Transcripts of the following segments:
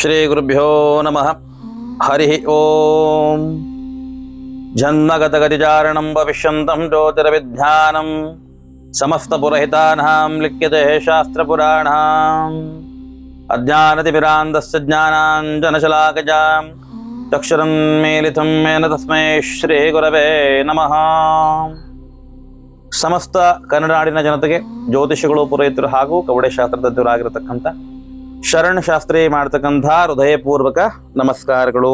ಶ್ರೀ ಗುರುಭ್ಯೋ ನಮಃ. ಹರಿ ಓಂ. ಜನ್ಮಗತಗತಿಚಾರಣಂ ಭವಿಷ್ಯಂತಂ ಜ್ಯೋತಿರ್ವಿಜ್ಞಾನಂ ಸಮಸ್ತಪುರಹಿತಾನಾಂ ಲಿಖ್ಯತೆ ಶಾಸ್ತ್ರಪುರಾಣಾಂ. ಅಜ್ಞಾನತಿಮಿರಾಂಧಸ್ಯ ಜ್ಞಾನಾಂಜನಶಲಾಕಜಾಂ ಚಕ್ಷುರನ್ಮೀಲಿತಂ ಮೇನ ತಸ್ಮೈ ಶ್ರೀ ಗುರವೇ ನಮಃ. ಸಮಸ್ತ ಕನ್ನಡಾಡಿನ ಜನತೆಗೆ ಜ್ಯೋತಿಷಿಗಳು, ಪುರೋಹಿತರು ಹಾಗೂ ಕವಡೆ ಶಾಸ್ತ್ರಜ್ಞರಾಗಿರತಕ್ಕಂಥ ಶರಣ್ ಶಾಸ್ತ್ರಿ ಮಾಡ್ತಕ್ಕಂಥ ಹೃದಯಪೂರ್ವಕ ನಮಸ್ಕಾರಗಳು.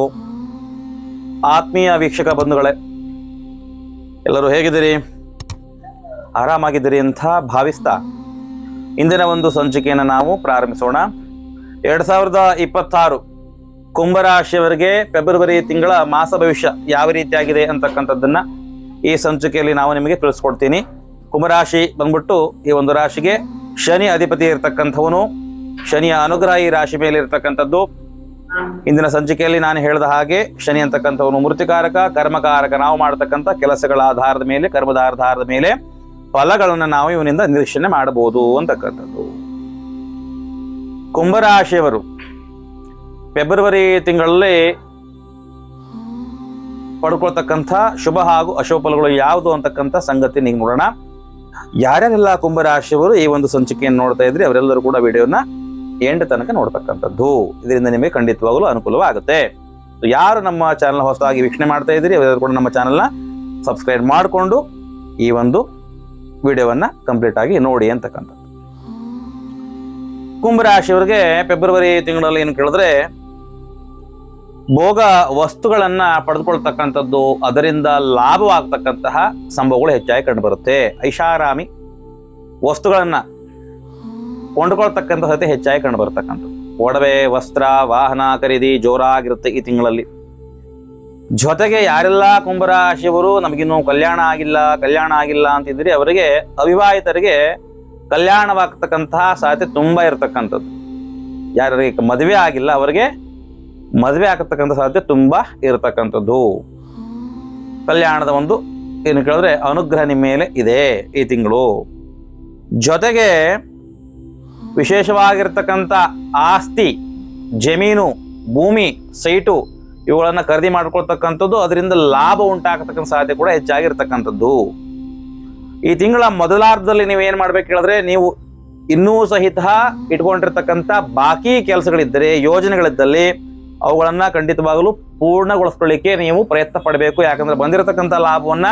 ಆತ್ಮೀಯ ವೀಕ್ಷಕ ಬಂಧುಗಳೇ, ಎಲ್ಲರೂ ಹೇಗಿದ್ದೀರಿ? ಆರಾಮಾಗಿದ್ದೀರಿ ಅಂತ ಭಾವಿಸ್ತಾ ಇಂದಿನ ಒಂದು ಸಂಚಿಕೆಯನ್ನು ನಾವು ಪ್ರಾರಂಭಿಸೋಣ. 2026 ಕುಂಭರಾಶಿಯವರಿಗೆ ಫೆಬ್ರವರಿ ತಿಂಗಳ ಮಾಸ ಭವಿಷ್ಯ ಯಾವ ರೀತಿಯಾಗಿದೆ ಅಂತಕ್ಕಂಥದ್ದನ್ನ ಈ ಸಂಚಿಕೆಯಲ್ಲಿ ನಾವು ನಿಮಗೆ ತಿಳಿಸ್ಕೊಡ್ತೀನಿ. ಕುಂಭರಾಶಿ ಬಂದ್ಬಿಟ್ಟು ಈ ಒಂದು ರಾಶಿಗೆ ಶನಿ ಅಧಿಪತಿ ಇರತಕ್ಕಂಥವನು. ಶನಿಯ ಅನುಗ್ರಹ ಈ ರಾಶಿ ಮೇಲೆ ಇರತಕ್ಕಂಥದ್ದು. ಇಂದಿನ ಸಂಚಿಕೆಯಲ್ಲಿ ನಾನು ಹೇಳಿದ ಹಾಗೆ ಶನಿ ಅಂತಕ್ಕಂಥವನು ಮೃತಿಕಾರಕ, ಕರ್ಮಕಾರಕ. ನಾವು ಮಾಡತಕ್ಕಂಥ ಕೆಲಸಗಳ ಆಧಾರದ ಮೇಲೆ, ಕರ್ಮದ ಆಧಾರದ ಮೇಲೆ ಫಲಗಳನ್ನು ನಾವು ಇವನಿಂದ ನಿರೀಕ್ಷಣೆ ಮಾಡಬಹುದು ಅಂತಕ್ಕಂಥದ್ದು. ಕುಂಭರಾಶಿಯವರು ಫೆಬ್ರವರಿ ತಿಂಗಳಲ್ಲಿ ಪಡ್ಕೊಳ್ತಕ್ಕಂಥ ಶುಭ ಹಾಗೂ ಅಶುಭ ಫಲಗಳು ಯಾವುದು ಅಂತಕ್ಕಂಥ ಸಂಗತಿ ನೀವು ನೋಡೋಣ. ಯಾರ್ಯಾರೆಲ್ಲ ಕುಂಭರಾಶಿಯವರು ಈ ಒಂದು ಸಂಚಿಕೆಯನ್ನು ನೋಡ್ತಾ ಇದ್ರಿ ಅವರೆಲ್ಲರೂ ಕೂಡ ವಿಡಿಯೋನ ಎಂಡ್ ತನಕ ನೋಡ್ತಕ್ಕಂಥದ್ದು. ಇದರಿಂದ ನಿಮಗೆ ಖಂಡಿತವಾಗಲೂ ಅನುಕೂಲವಾಗುತ್ತೆ. ಯಾರು ನಮ್ಮ ಚಾನಲ್ ಹೊಸದಾಗಿ ವೀಕ್ಷಣೆ ಮಾಡ್ತಾ ಇದ್ದೀರಿ ಅವರೆಲ್ಲರೂ ಕೂಡ ನಮ್ಮ ಚಾನಲ್ನ ಸಬ್ಸ್ಕ್ರೈಬ್ ಮಾಡಿಕೊಂಡು ಈ ಒಂದು ವಿಡಿಯೋವನ್ನ ಕಂಪ್ಲೀಟ್ ಆಗಿ ನೋಡಿ ಅಂತಕ್ಕಂಥದ್ದು. ಕುಂಭರಾಶಿಯವರಿಗೆ ಫೆಬ್ರವರಿ ತಿಂಗಳಲ್ಲಿ ಏನು ಕೇಳಿದ್ರೆ, ಭೋಗ ವಸ್ತುಗಳನ್ನ ಪಡೆದುಕೊಳ್ತಕ್ಕಂಥದ್ದು, ಅದರಿಂದ ಲಾಭವಾಗ್ತಕ್ಕಂತಹ ಸಂಭವಗಳು ಹೆಚ್ಚಾಗಿ ಕಂಡುಬರುತ್ತೆ. ಐಷಾರಾಮಿ ವಸ್ತುಗಳನ್ನ ಕೊಂಡುಕೊಳ್ತಕ್ಕಂಥ ಸತಿ ಹೆಚ್ಚಾಗಿ ಕಂಡು ಬರ್ತಕ್ಕಂಥದ್ದು. ಒಡವೆ, ವಸ್ತ್ರ, ವಾಹನ ಖರೀದಿ ಜೋರಾಗಿರುತ್ತೆ ಈ ತಿಂಗಳಲ್ಲಿ. ಜೊತೆಗೆ ಯಾರೆಲ್ಲ ಕುಂಭರಾಶಿಯವರು ನಮಗಿನ್ನೂ ಕಲ್ಯಾಣ ಆಗಿಲ್ಲ ಅಂತಿದ್ರೆ ಅವರಿಗೆ, ಅವಿವಾಹಿತರಿಗೆ ಕಲ್ಯಾಣವಾಗ್ತಕ್ಕಂತಹ ಸಾಧ್ಯತೆ ತುಂಬಾ ಇರತಕ್ಕಂಥದ್ದು. ಯಾರಿಗೆ ಮದುವೆ ಆಗಿಲ್ಲ ಅವರಿಗೆ ಮದುವೆ ಆಗತಕ್ಕಂಥ ಸಾಧ್ಯತೆ ತುಂಬಾ ಇರತಕ್ಕಂಥದ್ದು. ಕಲ್ಯಾಣದ ಒಂದು ಏನು ಕೇಳಿದ್ರೆ ಅನುಗ್ರಹ ನಿಮ್ಮ ಮೇಲೆ ಇದೆ ಈ ತಿಂಗಳು. ಜೊತೆಗೆ ವಿಶೇಷವಾಗಿರ್ತಕ್ಕಂಥ ಆಸ್ತಿ, ಜಮೀನು, ಭೂಮಿ, ಸೈಟು ಇವುಗಳನ್ನ ಖರೀದಿ ಮಾಡ್ಕೊಳ್ತಕ್ಕಂಥದ್ದು, ಅದರಿಂದ ಲಾಭ ಉಂಟಾಗತಕ್ಕಂಥ ಸಾಧ್ಯತೆ ಕೂಡ ಹೆಚ್ಚಾಗಿರ್ತಕ್ಕಂಥದ್ದು. ಈ ತಿಂಗಳ ಮೊದಲಾರ್ಧದಲ್ಲಿ ನೀವು ಏನ್ ಮಾಡ್ಬೇಕು ಹೇಳಿದ್ರೆ, ನೀವು ಇನ್ನೂ ಸಹಿತ ಇಟ್ಕೊಂಡಿರ್ತಕ್ಕಂಥ ಬಾಕಿ ಕೆಲಸಗಳಿದ್ದರೆ, ಯೋಜನೆಗಳಿದ್ದಲ್ಲಿ ಅವುಗಳನ್ನ ಖಂಡಿತವಾಗಲೂ ಪೂರ್ಣಗೊಳಿಸ್ಕೊಳ್ಳಿಕ್ಕೆ ನೀವು ಪ್ರಯತ್ನ ಪಡಬೇಕು. ಯಾಕಂದ್ರೆ ಬಂದಿರತಕ್ಕಂಥ ಲಾಭವನ್ನ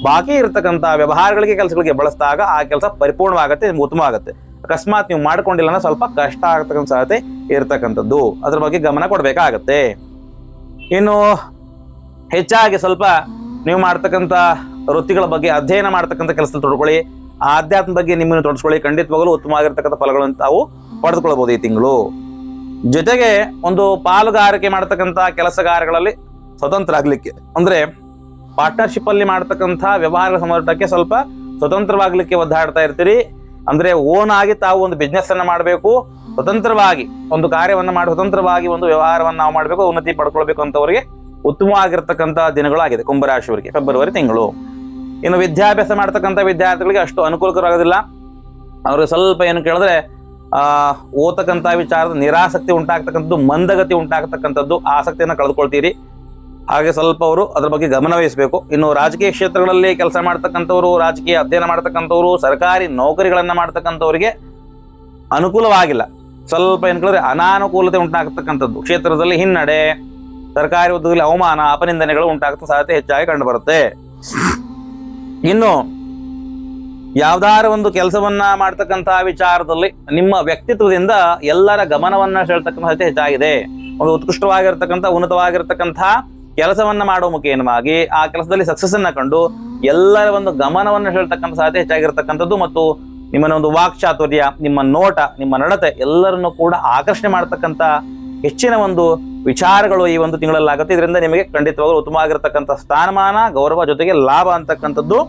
ಬಾಕಿ ಇರತಕ್ಕಂಥ ವ್ಯವಹಾರಗಳಿಗೆ, ಕೆಲಸಗಳಿಗೆ ಬಳಸಿದಾಗ ಆ ಕೆಲಸ ಪರಿಪೂರ್ಣವಾಗುತ್ತೆ, ನಿಮ್ಗೆ ಉತ್ತಮವಾಗುತ್ತೆ. ಅಕಸ್ಮಾತ್ ನೀವು ಮಾಡ್ಕೊಂಡಿಲ್ಲ ಅಂದ್ರೆ ಸ್ವಲ್ಪ ಕಷ್ಟ ಆಗತಕ್ಕಂಥ ಸಾಧ್ಯತೆ ಇರತಕ್ಕಂಥದ್ದು. ಅದ್ರ ಬಗ್ಗೆ ಗಮನ ಕೊಡಬೇಕಾಗತ್ತೆ. ಇನ್ನು ಹೆಚ್ಚಾಗಿ ಸ್ವಲ್ಪ ನೀವು ಮಾಡ್ತಕ್ಕಂಥ ವೃತ್ತಿಗಳ ಬಗ್ಗೆ ಅಧ್ಯಯನ ಮಾಡ್ತಕ್ಕಂಥ ಕೆಲಸದಲ್ಲಿ ತೊಡ್ಕೊಳ್ಳಿ. ಆಧ್ಯಾತ್ಮ ಬಗ್ಗೆ ನಿಮ್ಮನ್ನು ತೊಡಸ್ಕೊಳ್ಳಿ. ಖಂಡಿತವಾಗಲೂ ಉತ್ತಮವಾಗಿರ್ತಕ್ಕಂಥ ಫಲಗಳನ್ನು ತಾವು ಪಡೆದುಕೊಳ್ಬಹುದು ಈ ತಿಂಗಳು. ಜೊತೆಗೆ ಒಂದು ಪಾಲುಗಾರಿಕೆ ಮಾಡ್ತಕ್ಕಂಥ ಕೆಲಸಗಾರಗಳಲ್ಲಿ ಸ್ವತಂತ್ರ ಆಗ್ಲಿಕ್ಕೆ, ಅಂದ್ರೆ ಪಾರ್ಟ್ನರ್ಶಿಪ್ ಅಲ್ಲಿ ಮಾಡ್ತಕ್ಕಂಥ ವ್ಯವಹಾರ ಸಂಬಂಧಕ್ಕೆ ಸ್ವಲ್ಪ ಸ್ವತಂತ್ರವಾಗ್ಲಿಕ್ಕೆ ಒದ್ದಾಡ್ತಾ ಇರ್ತೀರಿ. ಅಂದ್ರೆ ಓನ್ ಆಗಿ ತಾವು ಒಂದು ಬಿಸ್ನೆಸ್ ಅನ್ನ ಮಾಡಬೇಕು, ಸ್ವತಂತ್ರವಾಗಿ ಒಂದು ಕಾರ್ಯವನ್ನ ಮಾಡಿ ಸ್ವತಂತ್ರವಾಗಿ ಒಂದು ವ್ಯವಹಾರವನ್ನು ನಾವು ಮಾಡಬೇಕು, ಉನ್ನತಿ ಪಡ್ಕೊಳ್ಬೇಕು ಅಂತವರಿಗೆ ಉತ್ತಮವಾಗಿರ್ತಕ್ಕಂಥ ದಿನಗಳಾಗಿದೆ ಕುಂಭರಾಶಿಯವರಿಗೆ ಫೆಬ್ರವರಿ ತಿಂಗಳು. ಇನ್ನು ವಿದ್ಯಾಭ್ಯಾಸ ಮಾಡ್ತಕ್ಕಂಥ ವಿದ್ಯಾರ್ಥಿಗಳಿಗೆ ಅಷ್ಟು ಅನುಕೂಲಕರವಾಗೋದಿಲ್ಲ. ಅವ್ರಿಗೆ ಸ್ವಲ್ಪ ಏನು ಕೇಳಿದ್ರೆ ಓದತಕ್ಕಂಥ ವಿಚಾರದ ನಿರಾಸಕ್ತಿ ಉಂಟಾಗ್ತಕ್ಕಂಥದ್ದು, ಮಂದಗತಿ ಉಂಟಾಗ್ತಕ್ಕಂಥದ್ದು, ಆಸಕ್ತಿಯನ್ನು ಕಳೆದುಕೊಳ್ತೀರಿ. ಹಾಗೆ ಸ್ವಲ್ಪ ಅವರು ಅದ್ರ ಬಗ್ಗೆ ಗಮನ ವಹಿಸಬೇಕು. ಇನ್ನು ರಾಜಕೀಯ ಕ್ಷೇತ್ರಗಳಲ್ಲಿ ಕೆಲಸ ಮಾಡ್ತಕ್ಕಂಥವ್ರು, ರಾಜಕೀಯ ಅಧ್ಯಯನ ಮಾಡ್ತಕ್ಕಂಥವ್ರು, ಸರ್ಕಾರಿ ನೌಕರಿಗಳನ್ನ ಮಾಡ್ತಕ್ಕಂಥವ್ರಿಗೆ ಅನುಕೂಲವಾಗಿಲ್ಲ. ಸ್ವಲ್ಪ ಏನು ಕೇಳಿದ್ರೆ ಅನಾನುಕೂಲತೆ ಉಂಟಾಗ್ತಕ್ಕಂಥದ್ದು, ಕ್ಷೇತ್ರದಲ್ಲಿ ಹಿನ್ನಡೆ, ಸರ್ಕಾರಿ ಉದ್ಯೋಗದಲ್ಲಿ ಅವಮಾನ, ಅಪನಿಂದನೆಗಳು ಉಂಟಾಗ್ತ ಸಾಧ್ಯತೆ ಹೆಚ್ಚಾಗಿ ಕಂಡು ಬರುತ್ತೆ. ಇನ್ನು ಯಾವ್ದಾರ ಒಂದು ಕೆಲಸವನ್ನ ಮಾಡ್ತಕ್ಕಂತಹ ವಿಚಾರದಲ್ಲಿ ನಿಮ್ಮ ವ್ಯಕ್ತಿತ್ವದಿಂದ ಎಲ್ಲರ ಗಮನವನ್ನ ಸೆಳ್ತಕ್ಕಂಥ ಸಾಧ್ಯತೆ ಹೆಚ್ಚಾಗಿದೆ. ಒಂದು ಉತ್ಕೃಷ್ಟವಾಗಿರ್ತಕ್ಕಂಥ, ಉನ್ನತವಾಗಿರ್ತಕ್ಕಂಥ ಕೆಲಸವನ್ನ ಮಾಡುವ ಮುಖೇನವಾಗಿ ಆ ಕೆಲಸದಲ್ಲಿ ಸಕ್ಸಸ್ ಅನ್ನ ಕಂಡು ಎಲ್ಲರ ಒಂದು ಗಮನವನ್ನು ಸೆಳ್ತಕ್ಕಂಥ ಸಾಧ್ಯತೆ ಹೆಚ್ಚಾಗಿರ್ತಕ್ಕಂಥದ್ದು. ಮತ್ತು ನಿಮ್ಮನ್ನ ಒಂದು ವಾಕ್ಚಾತುರ್ಯ, ನಿಮ್ಮ ನೋಟ, ನಿಮ್ಮ ನಡತೆ ಎಲ್ಲರನ್ನು ಕೂಡ ಆಕರ್ಷಣೆ ಮಾಡ್ತಕ್ಕಂಥ ಹೆಚ್ಚಿನ ಒಂದು ವಿಚಾರಗಳು ಈ ಒಂದು ತಿಂಗಳಲ್ಲಾಗುತ್ತೆ. ಇದರಿಂದ ನಿಮಗೆ ಖಂಡಿತವಾಗಲೂ ಉತ್ತಮವಾಗಿರ್ತಕ್ಕಂಥ ಸ್ಥಾನಮಾನ, ಗೌರವ, ಜೊತೆಗೆ ಲಾಭ ಅಂತಕ್ಕಂಥದ್ದು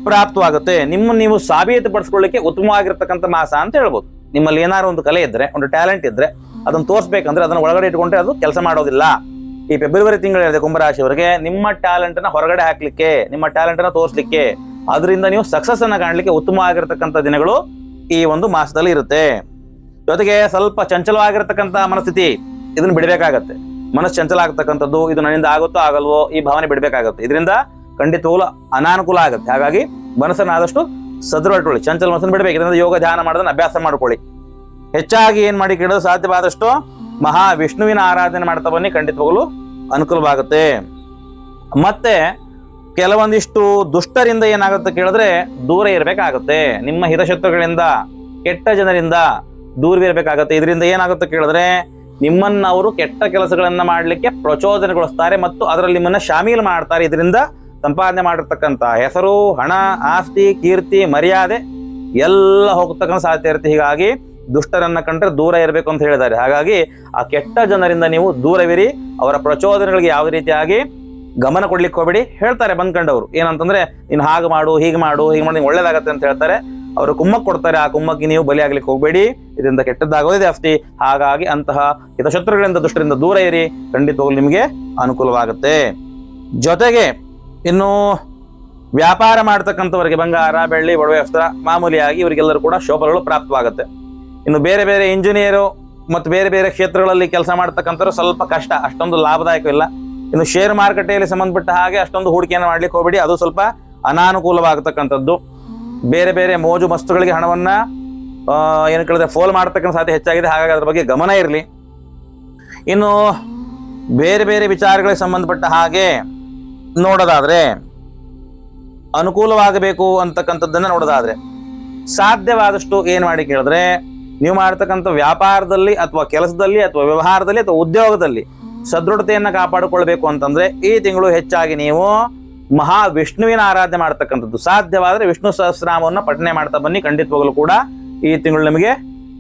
ಪ್ರಾಪ್ತವಾಗುತ್ತೆ. ನಿಮ್ಮನ್ನು ನೀವು ಸಾಬೀತುಪಡಿಸ್ಕೊಳ್ಳಿಕ್ಕೆ ಉತ್ತಮವಾಗಿರ್ತಕ್ಕಂಥ ಮಾಸ ಅಂತ ಹೇಳ್ಬೋದು. ನಿಮ್ಮಲ್ಲಿ ಏನಾದ್ರು ಒಂದು ಕಲೆ ಇದ್ರೆ, ಒಂದು ಟ್ಯಾಲೆಂಟ್ ಇದ್ರೆ ಅದನ್ನು ತೋರಿಸ್ಬೇಕಂದ್ರೆ ಅದನ್ನ ಒಳಗಡೆ ಇಟ್ಕೊಂಡ್ರೆ ಅದು ಕೆಲಸ ಮಾಡೋದಿಲ್ಲ. ಈ ಫೆಬ್ರವರಿ ತಿಂಗಳಿದೆ ಕುಂಭರಾಶಿಯವರಿಗೆ ನಿಮ್ಮ ಟ್ಯಾಲೆಂಟ್ ಅನ್ನ ಹೊರಗಡೆ ಹಾಕ್ಲಿಕ್ಕೆ, ನಿಮ್ಮ ಟ್ಯಾಲೆಂಟ್ ಅನ್ನ ತೋರಿಸ್ಲಿಕ್ಕೆ, ಅದರಿಂದ ನೀವು ಸಕ್ಸಸ್ ಅನ್ನ ಕಾಣಲಿಕ್ಕೆ ಉತ್ತಮವಾಗಿರ್ತಕ್ಕಂಥ ದಿನಗಳು ಈ ಒಂದು ಮಾಸದಲ್ಲಿ ಇರುತ್ತೆ. ಜೊತೆಗೆ ಸ್ವಲ್ಪ ಚಂಚಲವಾಗಿರ್ತಕ್ಕಂಥ ಮನಸ್ಥಿತಿ, ಇದನ್ನ ಬಿಡಬೇಕಾಗತ್ತೆ. ಮನಸ್ಸು ಚಂಚಲ ಆಗ್ತಕ್ಕಂಥದ್ದು, ಇದು ನನ್ನಿಂದ ಆಗುತ್ತೋ ಆಗಲ್ವೋ ಈ ಭಾವನೆ ಬಿಡಬೇಕಾಗತ್ತೆ. ಇದರಿಂದ ಖಂಡಿತವಾಗ್ಲೂ ಅನಾನುಕೂಲ ಆಗುತ್ತೆ. ಹಾಗಾಗಿ ಮನಸ್ಸನ್ನು ಆದಷ್ಟು ಸದೃಢ ಚಂಚಲ ಮನಸ್ಸನ್ನು ಬಿಡಬೇಕು. ಇದರಿಂದ ಯೋಗ ಧ್ಯಾನ ಮಾಡೋದನ್ನ ಅಭ್ಯಾಸ ಮಾಡ್ಕೊಳ್ಳಿ. ಹೆಚ್ಚಾಗಿ ಏನ್ ಮಾಡಿ ಕೇಳೋದು ಸಾಧ್ಯವಾದಷ್ಟು ಮಹಾವಿಷ್ಣುವಿನ ಆರಾಧನೆ ಮಾಡ್ತಾ ಬನ್ನಿ, ಖಂಡಿತವಾಗಲು ಅನುಕೂಲವಾಗುತ್ತೆ. ಮತ್ತೆ ಕೆಲವೊಂದಿಷ್ಟು ದುಷ್ಟರಿಂದ ಏನಾಗುತ್ತೆ ಕೇಳಿದ್ರೆ ದೂರ ಇರಬೇಕಾಗುತ್ತೆ. ನಿಮ್ಮ ಹಿತಶತ್ರುಗಳಿಂದ, ಕೆಟ್ಟ ಜನರಿಂದ ದೂರವಿರಬೇಕಾಗತ್ತೆ. ಇದರಿಂದ ಏನಾಗುತ್ತೆ ಕೇಳಿದ್ರೆ ನಿಮ್ಮನ್ನ ಅವರು ಕೆಟ್ಟ ಕೆಲಸಗಳನ್ನ ಮಾಡ್ಲಿಕ್ಕೆ ಪ್ರಚೋದನೆಗೊಳಿಸ್ತಾರೆ ಮತ್ತು ಅದರಲ್ಲಿ ನಿಮ್ಮನ್ನ ಶಾಮೀಲು ಮಾಡ್ತಾರೆ. ಇದರಿಂದ ಸಂಪಾದನೆ ಮಾಡಿರ್ತಕ್ಕಂಥ ಹೆಸರು, ಹಣ, ಆಸ್ತಿ, ಕೀರ್ತಿ, ಮರ್ಯಾದೆ ಎಲ್ಲ ಹೋಗ್ತಕ್ಕಂಥ ಸಾಧ್ಯತೆ ಇರುತ್ತೆ. ಹೀಗಾಗಿ ದುಷ್ಟರನ್ನ ಕಂಡ್ರೆ ದೂರ ಇರಬೇಕು ಅಂತ ಹೇಳಿದ್ದಾರೆ. ಹಾಗಾಗಿ ಆ ಕೆಟ್ಟ ಜನರಿಂದ ನೀವು ದೂರವಿರಿ. ಅವರ ಪ್ರಚೋದನೆಗಳಿಗೆ ಯಾವ ರೀತಿಯಾಗಿ ಗಮನ ಕೊಡ್ಲಿಕ್ಕೆ ಹೋಗ್ಬೇಡಿ. ಹೇಳ್ತಾರೆ ಬಂದ್ಕೊಂಡವ್ರು ಏನಂತಂದ್ರೆ ನೀನು ಹಾಗೆ ಮಾಡು, ಹೀಗೆ ಮಾಡು, ಹೀಗೆ ಮಾಡಿ ಒಳ್ಳೇದಾಗತ್ತೆ ಅಂತ ಹೇಳ್ತಾರೆ. ಅವರು ಕುಮ್ಮಕ್ ಕೊಡ್ತಾರೆ. ಆ ಕುಮ್ಮಕ್ಕೆ ನೀವು ಬಲಿಯಾಗ್ಲಿಕ್ಕೆ ಹೋಗ್ಬೇಡಿ. ಇದರಿಂದ ಕೆಟ್ಟದ್ದಾಗೋದೇ ಜಾಸ್ತಿ. ಹಾಗಾಗಿ ಅಂತಹ ಹಿತಶತ್ರುಗಳಿಂದ, ದುಷ್ಟರಿಂದ ದೂರ ಇರಿ. ಖಂಡಿತವಾಗ್ಲೂ ನಿಮಗೆ ಅನುಕೂಲವಾಗುತ್ತೆ. ಜೊತೆಗೆ ಇನ್ನು ವ್ಯಾಪಾರ ಮಾಡ್ತಕ್ಕಂಥವರಿಗೆ ಬಂಗಾರ, ಬೆಳ್ಳಿ, ಒಡವೆ, ವಸ್ತ್ರ ಮಾಮೂಲಿಯಾಗಿ ಇವರಿಗೆಲ್ಲರೂ ಕೂಡ ಶೋಭಗಳು ಪ್ರಾಪ್ತವಾಗುತ್ತೆ. ಇನ್ನು ಬೇರೆ ಬೇರೆ ಇಂಜಿನಿಯರು ಮತ್ತು ಬೇರೆ ಬೇರೆ ಕ್ಷೇತ್ರಗಳಲ್ಲಿ ಕೆಲಸ ಮಾಡ್ತಕ್ಕಂಥವ್ರು ಸ್ವಲ್ಪ ಕಷ್ಟ, ಅಷ್ಟೊಂದು ಲಾಭದಾಯಕವಿಲ್ಲ. ಇನ್ನು ಶೇರ್ ಮಾರುಕಟ್ಟೆಯಲ್ಲಿ ಸಂಬಂಧಪಟ್ಟ ಹಾಗೆ ಅಷ್ಟೊಂದು ಹೂಡಿಕೆಯನ್ನು ಮಾಡ್ಲಿಕ್ಕೆ ಹೋಗ್ಬೇಡಿ, ಅದು ಸ್ವಲ್ಪ ಅನಾನುಕೂಲವಾಗತಕ್ಕಂಥದ್ದು. ಬೇರೆ ಬೇರೆ ಮೋಜು ಮಸ್ತುಗಳಿಗೆ ಹಣವನ್ನ ಏನು ಕೇಳಿದ್ರೆ ಫೋಲ್ ಮಾಡ್ತಕ್ಕಂಥ ಸಾಧ್ಯತೆ ಹೆಚ್ಚಾಗಿದೆ. ಹಾಗಾಗಿ ಅದ್ರ ಬಗ್ಗೆ ಗಮನ ಇರಲಿ. ಇನ್ನು ಬೇರೆ ಬೇರೆ ವಿಚಾರಗಳಿಗೆ ಸಂಬಂಧಪಟ್ಟ ಹಾಗೆ ನೋಡೋದಾದ್ರೆ, ಅನುಕೂಲವಾಗಬೇಕು ಅಂತಕ್ಕಂಥದ್ದನ್ನ ನೋಡೋದಾದ್ರೆ ಸಾಧ್ಯವಾದಷ್ಟು ಏನ್ ಮಾಡಿ ಕೇಳಿದ್ರೆ ನೀವು ಮಾಡ್ತಕ್ಕಂಥ ವ್ಯಾಪಾರದಲ್ಲಿ ಅಥವಾ ಕೆಲಸದಲ್ಲಿ ಅಥವಾ ವ್ಯವಹಾರದಲ್ಲಿ ಅಥವಾ ಉದ್ಯೋಗದಲ್ಲಿ ಸದೃಢತೆಯನ್ನ ಕಾಪಾಡಿಕೊಳ್ಬೇಕು ಅಂತಂದ್ರೆ ಈ ತಿಂಗಳು ಹೆಚ್ಚಾಗಿ ನೀವು ಮಹಾವಿಷ್ಣುವಿನ ಆರಾಧನೆ ಮಾಡ್ತಕ್ಕಂಥದ್ದು. ಸಾಧ್ಯವಾದ್ರೆ ವಿಷ್ಣು ಸಹಸ್ರನಾಮವನ್ನು ಪಠನೆ ಮಾಡ್ತಾ ಬನ್ನಿ. ಖಂಡಿತವಾಗಲೂ ಕೂಡ ಈ ತಿಂಗಳು ನಿಮಗೆ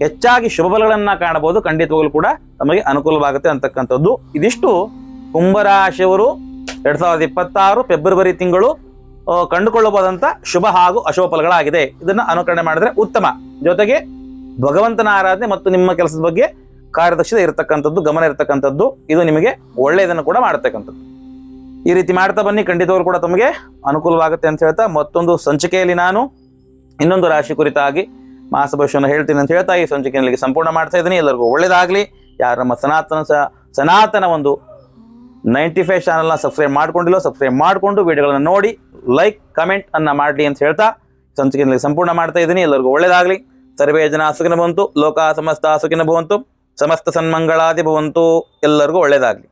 ಹೆಚ್ಚಾಗಿ ಶುಭ ಫಲಗಳನ್ನ ಕಾಣಬಹುದು. ಖಂಡಿತವಾಗಲೂ ಕೂಡ ನಮಗೆ ಅನುಕೂಲವಾಗುತ್ತೆ ಅಂತಕ್ಕಂಥದ್ದು. ಇದಿಷ್ಟು ಕುಂಭರಾಶಿಯವರು 2026 ಫೆಬ್ರವರಿ ತಿಂಗಳು ಕಂಡುಕೊಳ್ಳಬಹುದಂತ ಶುಭ ಹಾಗೂ ಅಶುಭ ಫಲಗಳಾಗಿದೆ. ಇದನ್ನ ಅನುಕರಣೆ ಮಾಡಿದ್ರೆ ಉತ್ತಮ. ಜೊತೆಗೆ ಭಗವಂತನ ಆರಾಧನೆ ಮತ್ತು ನಿಮ್ಮ ಕೆಲಸದ ಬಗ್ಗೆ ಕಾರ್ಯದಕ್ಷತೆ ಇರತಕ್ಕಂಥದ್ದು, ಗಮನ ಇರತಕ್ಕಂಥದ್ದು, ಇದು ನಿಮಗೆ ಒಳ್ಳೆಯದನ್ನು ಕೂಡ ಮಾಡತಕ್ಕಂಥದ್ದು. ಈ ರೀತಿ ಮಾಡ್ತಾ ಬನ್ನಿ. ಖಂಡಿತವಾಗ್ಲೂ ಕೂಡ ತಮಗೆ ಅನುಕೂಲವಾಗುತ್ತೆ ಅಂತ ಹೇಳ್ತಾ ಮತ್ತೊಂದು ಸಂಚಿಕೆಯಲ್ಲಿ ನಾನು ಇನ್ನೊಂದು ರಾಶಿ ಕುರಿತಾಗಿ ಮಾಸ ಭವಿಷ್ಯವನ್ನು ಹೇಳ್ತೀನಿ ಅಂತ ಹೇಳ್ತಾ ಈ ಸಂಚಿಕೆಯಲ್ಲಿ ಸಂಪೂರ್ಣ ಮಾಡ್ತಾ ಇದ್ದೀನಿ. ಎಲ್ಲರಿಗೂ ಒಳ್ಳೇದಾಗ್ಲಿ. ಯಾರು ನಮ್ಮ ಸನಾತನ ಒಂದು 95 ಚಾನಲ್ನ ಸಬ್ಸ್ಕ್ರೈಬ್ ಮಾಡ್ಕೊಂಡಿಲ್ಲ, ಸಬ್ಸ್ಕ್ರೈಬ್ ಮಾಡಿಕೊಂಡು ವಿಡಿಯೋಗಳನ್ನು ನೋಡಿ ಲೈಕ್ ಕಮೆಂಟ್ ಅನ್ನ ಮಾಡಲಿ ಅಂತ ಹೇಳ್ತಾ ಸಂಚಿಕೆಯಲ್ಲಿ ಸಂಪೂರ್ಣ ಮಾಡ್ತಾ ಇದ್ದೀನಿ. ಎಲ್ಲರಿಗೂ ಒಳ್ಳೇದಾಗ್ಲಿ. ಸರ್ವೇ ಜನ ಸುಖಿನ ಭವಂತು, ಲೋಕ ಸಮಸ್ತ ಸುಖಿನ ಭವಂತು, ಸಮಸ್ತ ಸನ್ಮಂಗಳಾದಿ ಭವಂತು. ಎಲ್ಲರಿಗೂ ಒಳ್ಳೇದಾಗ್ಲಿ.